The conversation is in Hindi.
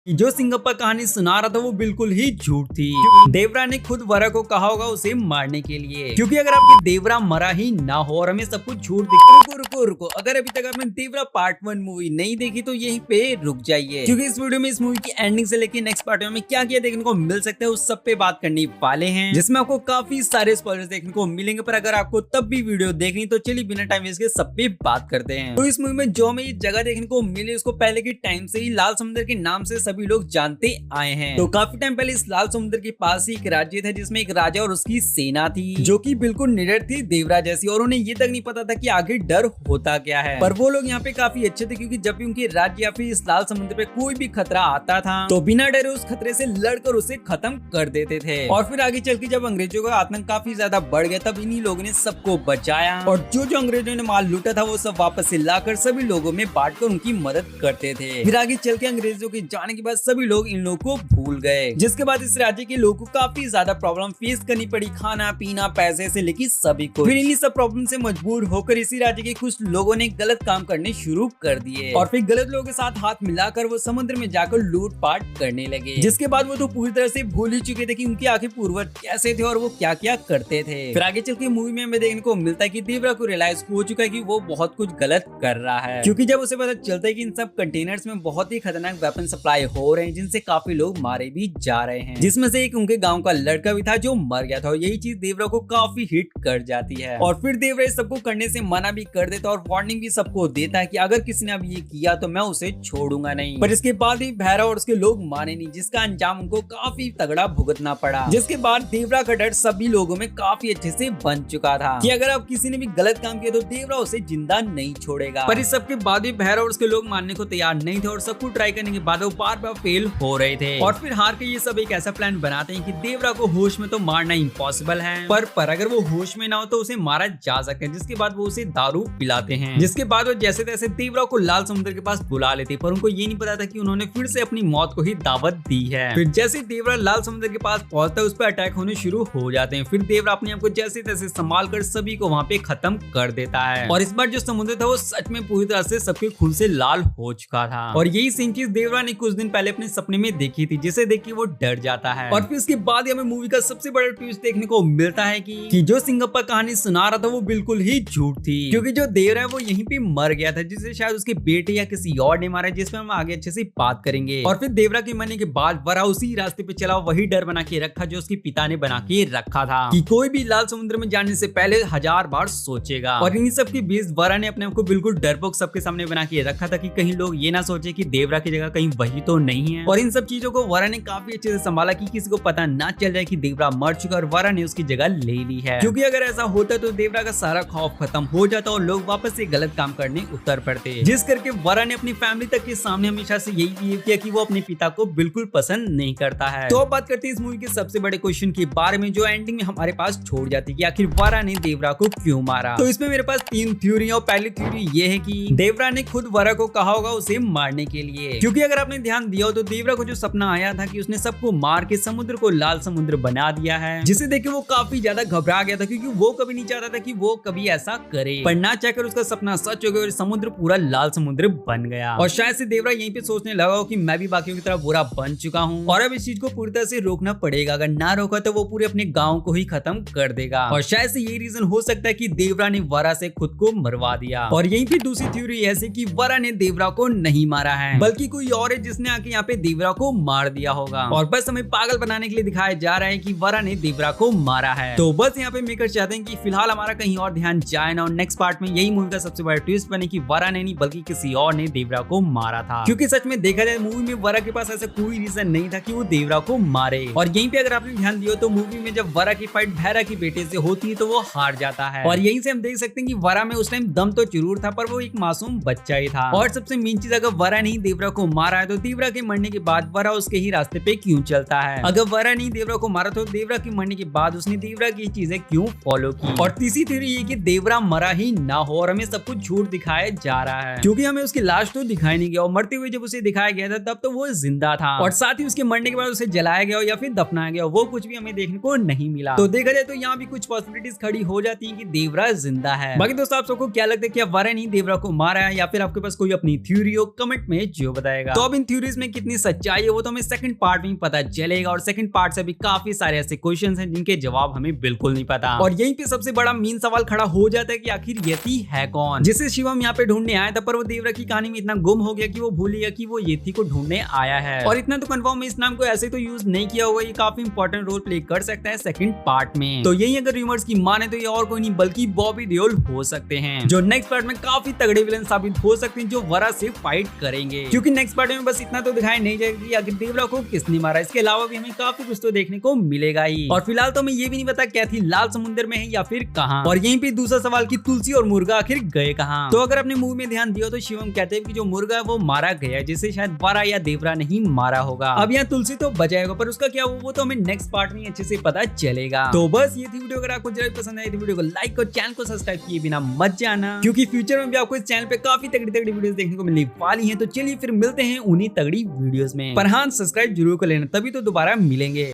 जो सिंगप्पा कहानी सुना रहा था वो बिल्कुल ही झूठ थी। देवरा ने खुद वरा को कहा होगा उसे मारने के लिए, क्योंकि अगर आपके देवरा मरा ही ना हो और हमें सब कुछ झूठ दिखे। रुको, अगर अभी तक आपने देवरा पार्ट 1 मूवी नहीं देखी तो यहीं पे रुक जाइए, क्योंकि इस वीडियो में इस मूवी की एंडिंग से लेकर नेक्स्ट पार्ट में क्या क्या देखने को मिल सकता है उस सब पे बात करने वाले हैं, जिसमें आपको काफी सारे स्पॉयलर्स देखने को मिलेंगे। पर अगर आपको तब भी वीडियो देखनी तो चलिए बिना टाइम वेस्ट के सब पे बात करते हैं। तो इस मूवी में जो हमें ये जगह देखने को मिली उसको पहले के टाइम से ही लाल समुद्र के नाम से सभी लोग जानते आए हैं। तो काफी टाइम पहले इस लाल समुद्र के पास ही एक राज्य था जिसमें एक राजा और उसकी सेना थी जो कि बिल्कुल निडर थी देवरा जैसी, और उन्हें ये तक नहीं पता था कि आगे डर होता क्या है। पर वो लोग यहाँ पे काफी अच्छे थे, क्योंकि जब भी उनके राज्य या फिर इस लाल समुद्र पे कोई भी खतरा आता था तो बिना डरे उस खतरे से लड़कर उसे खत्म कर देते थे। और फिर आगे चल के जब अंग्रेजों का आतंक काफी ज्यादा बढ़ गया तब इन्हीं लोगों ने सबको बचाया, और जो अंग्रेजों ने माल लूटा था वो सब वापस से लाकर सभी लोगों में बांटकर उनकी मदद करते थे। फिर आगे चल के अंग्रेजों के जाने के बाद सभी लोग इन लोगों को भूल गए, जिसके बाद इस राज्य के लोगों को काफी ज्यादा प्रॉब्लम फेस करनी पड़ी, खाना पीना पैसे से लेकर सभी को। फिर इन्हीं सब प्रॉब्लम से मजबूर होकर इसी राज्य के कुछ लोगों ने गलत काम करने शुरू कर दिए, और फिर गलत लोगों के साथ हाथ मिलाकर वो समुद्र में जाकर लूटपाट करने लगे। जिसके बाद वो तो पूरी तरह से भूल ही चुके थे कि उनके आगे पूर्वज कैसे थे और वो क्या क्या करते थे। फिर आगे चल के मूवी में हमें देखने को मिलता है कि देवरा को रियलाइज हो चुका है कि वो बहुत कुछ गलत कर रहा है, क्योंकि जब उसे पता चलता है कि इन सब कंटेनर्स में बहुत ही खतरनाक वेपन सप्लाई हो रहे हैं जिनसे काफी लोग मारे भी जा रहे हैं, जिसमें से एक उनके गांव का लड़का भी था जो मर गया था, और यही चीज देवरा को काफी हिट कर जाती है। और फिर देवरा इस सबको करने से मना भी कर देता और वार्निंग भी सबको देता है कि अगर किसी ने अब ये किया तो मैं उसे छोड़ूंगा नहीं। पर इसके बाद भी भैरव और उसके लोग माने नहीं, जिसका अंजाम उनको काफी तगड़ा भुगतना पड़ा। जिसके बाद देवरा का डर सभी लोगों में काफी अच्छे से बन चुका था कि अगर अब किसी ने भी गलत काम किया तो देवरा उसे जिंदा नहीं छोड़ेगा। पर इस सब के बाद भी भैरव और उसके लोग मानने को तैयार नहीं थे, और सबको ट्राई करने के बाद वो बार बार फेल हो रहे थे। और फिर हार के ये सब एक ऐसा प्लान बनाते हैं कि देवरा को होश में तो मारना इम्पॉसिबल है, पर अगर वो होश में ना हो तो उसे मारा जा सकता है। जिसके बाद वो उसे दारू पिलाते हैं, जिसके बाद वो जैसे तैसे देवरा को लाल समुद्र के पास बुला लेते, पर उनको ये नहीं पता था कि उन्होंने फिर से अपनी मौत को ही दावत दी है। फिर जैसे देवरा लाल समुद्र के पास पहुंचता है उस पर अटैक होने शुरू हो जाते हैं। फिर देवरा अपने आप को जैसे तैसे संभाल कर सभी को वहाँ पे खत्म कर देता है, और इस बार जो समुद्र था वो सच में पूरी तरह से सबके खून से लाल हो चुका था। और यही सेम चीज देवरा ने कुछ दिन पहले अपने सपने में देखी थी, जिसे देख के वो डर जाता है। और फिर इसके बाद हमें मूवी का सबसे बड़ा ट्विस्ट देखने को मिलता है कि जो सिंगप्पा कहानी सुना रहा था वो बिल्कुल ही झूठ थी, क्योंकि जो देवरा है वो यहीं पे मर गया था, जिसे शायद उसके बेटे या किसी और ने मारा, जिसमें हम आगे अच्छे से बात करेंगे। और फिर देवरा के मरने के बाद वरा उसी रास्ते पे चला, वही डर बना के रखा जो उसके पिता ने बना के रखा था कि कोई भी लाल समुद्र में जाने से पहले 1000 बार सोचेगा। और इन्हीं सब के बीच वरा ने अपने आप को बिल्कुल डरपोक सबके सामने बना के रखा था कि कहीं लोग ये ना सोचे कि देवरा की जगह कहीं वही तो नहीं है। और इन सब चीजों को वरा ने काफी अच्छे से संभाला कि किसी को पता ना चल जाए कि देवरा मर चुका और वरा ने उसकी जगह ले ली है, क्योंकि अगर ऐसा होता तो देवरा का सारा खौफ खत्म हो जाता और लोग वापस से गलत काम करने उतर पड़ते, जिस करके वरा ने अपनी फैमिली तक के सामने हमेशा से यही बिहेव किया कि वो अपने पिता को बिल्कुल पसंद नहीं करता है। तो अब बात करते हैं इस मूवी के सबसे बड़े क्वेश्चन के बारे में, जो एंडिंग में हमारे पास छोड़ जाती है कि आखिर वरा ने देवरा को क्यों मारा। तो इसमें मेरे पास 3 थ्योरी, और पहली थ्योरी ये है कि देवरा ने खुद वरा को कहा होगा उसे मारने के लिए, क्योंकि अगर आपने ध्यान दिया हो तो देवरा को जो सपना आया था कि उसने सबको मार के समुद्र को लाल समुद्र बना दिया है, जिसे देख के वो काफी ज्यादा घबरा गया था, क्योंकि वो कभी नहीं चाहता था कि वो कभी ऐसा करे। पर ना चाहकर उसका सपना सच हो गया और समुद्र पूरा लाल समुद्र बन गया। और शायद से देवरा यहीं पे सोचने लगा हो कि मैं भी बाकियों की तरह बुरा बन चुका हूँ और अब इस चीज को पूरी तरह से रोकना पड़ेगा, अगर ना रोका तो वो पूरे अपने गाँव को ही खत्म कर देगा। और शायद से यही रीजन हो सकता है कि देवरा ने वरा से खुद को मरवा दिया। और यहीं पे दूसरी थ्योरी ऐसे कि वरा ने देवरा को नहीं मारा है, बल्कि कोई और है जिसने आके यहाँ पे देवरा को मार दिया होगा, और बस हमें पागल बनाने के लिए दिखाया जा रहा है कि वरा ने देवरा को मारा है। तो बस यहाँ पे मेकर चाहते हैं कि फिलहाल हमारा कहीं और ध्यान जाए ना, और नेक्स्ट पार्ट में यही मूवी का सबसे बड़ा ट्विस्ट बने कि वरा ने नहीं बल्कि किसी और ने देवरा को मारा था, क्योंकि सच में देखा जाए मूवी में वरा के पास ऐसा कोई रीजन नहीं था कि वो देवरा को मारे। और यहीं पे अगर आपने ध्यान दिया तो मूवी में जब वरा की फाइट भैरा के बेटे से होती है तो वो हार जाता है, और यहीं से हम देख सकते हैं कि वरा में उस टाइम दम तो जरूर था पर वो एक मासूम बच्चा ही था। और सबसे मेन चीज, अगर वरा नहीं देवरा को मारा है तो देवरा के मरने के बाद वरा उसके ही रास्ते पे क्यों चलता है? अगर वरा नहीं देवरा को मारा तो देवरा के मरने के बाद उसने देवरा की चीजें क्यों फॉलो की? और तीसरी थ्योरी ये कि देवरा मरा ही ना हो और हमें सब कुछ झूठ दिखाया जा रहा है, क्योंकि हमें उसकी लाश तो दिखाई नहीं गया, और मरते हुए जब उसे दिखाया गया था तब तो वो जिंदा था, और साथ ही उसके मरने के बाद उसे जलाया गया या फिर दफनाया गया, वो कुछ भी हमें देखने को नहीं मिला। तो देखा जाए तो यहाँ भी कुछ पॉसिबिलिटीज खड़ी हो जाती है कि देवरा जिंदा है। बाकी दोस्तों आप सबको क्या लगता है कि वरा नहीं देवरा को मारा है, या फिर आपके पास कोई अपनी थ्योरी हो कमेंट में जो बताएगा। तो अब इन थ्योरीज इसमें कितनी सच्चाई है वो तो हमें सेकंड पार्ट में ही पता चलेगा, और सेकंड पार्ट से भी काफी सारे ऐसे क्वेश्चंस हैं जिनके जवाब हमें बिल्कुल नहीं पता। और यहीं पे सबसे बड़ा मेन सवाल खड़ा हो जाता है कि आखिर यति है कौन, जिसे शिवम यहाँ पे ढूंढने आया था, पर वो देवरा की कहानी में इतना गुम हो गया कि वो भूल गया कि वो यति को ढूंढने आया है। और इतना तो कंफर्म है इस नाम को ऐसे तो यूज नहीं किया होगा, ये काफी इंपॉर्टेंट रोल प्ले कर सकता है सेकंड पार्ट में। तो यही अगर रूमर्स की माने तो ये और कोई नहीं बल्कि बॉबी देओल हो सकते हैं, जो नेक्स्ट पार्ट में काफी तगड़े विलन साबित हो सकते हैं, जो वरा से फाइट करेंगे। क्योंकि नेक्स्ट पार्ट में बस इतना तो दिखाई नहीं जाएगा कि आखिर देवरा को किसने मारा, इसके अलावा भी हमें काफी कुछ तो देखने को मिलेगा ही। और फिलहाल तो हमें ये भी नहीं पता कैथी लाल समुद्र में है या फिर कहाँ। और यहीं पे दूसरा सवाल कि तुलसी और मुर्गा आखिर गए कहाँ। तो अगर आपने मूवी में ध्यान दिया तो शिवम कहते हैं कि जो मुर्गा है वो मारा गया, जिसे शायद वरा या देवरा नहीं मारा होगा। अब यहाँ तुलसी तो बचाएगा, पर उसका क्या वो तो हमें नेक्स्ट पार्ट में अच्छे से पता चलेगा। तो बस ये थी वीडियो, अगर आपको जरूर पसंद आई तो वीडियो को लाइक और चैनल को सब्सक्राइब किए बिना मत जाना, क्योंकि फ्यूचर में भी आपको इस चैनल पे काफी तगड़ी तगड़ी वीडियोस देखने को मिलने वाली हैं। तो चलिए फिर मिलते हैं उन्हीं तगड़ी वीडियोस में, पर हाँ सब्सक्राइब जरूर कर लेना, तभी तो दोबारा मिलेंगे।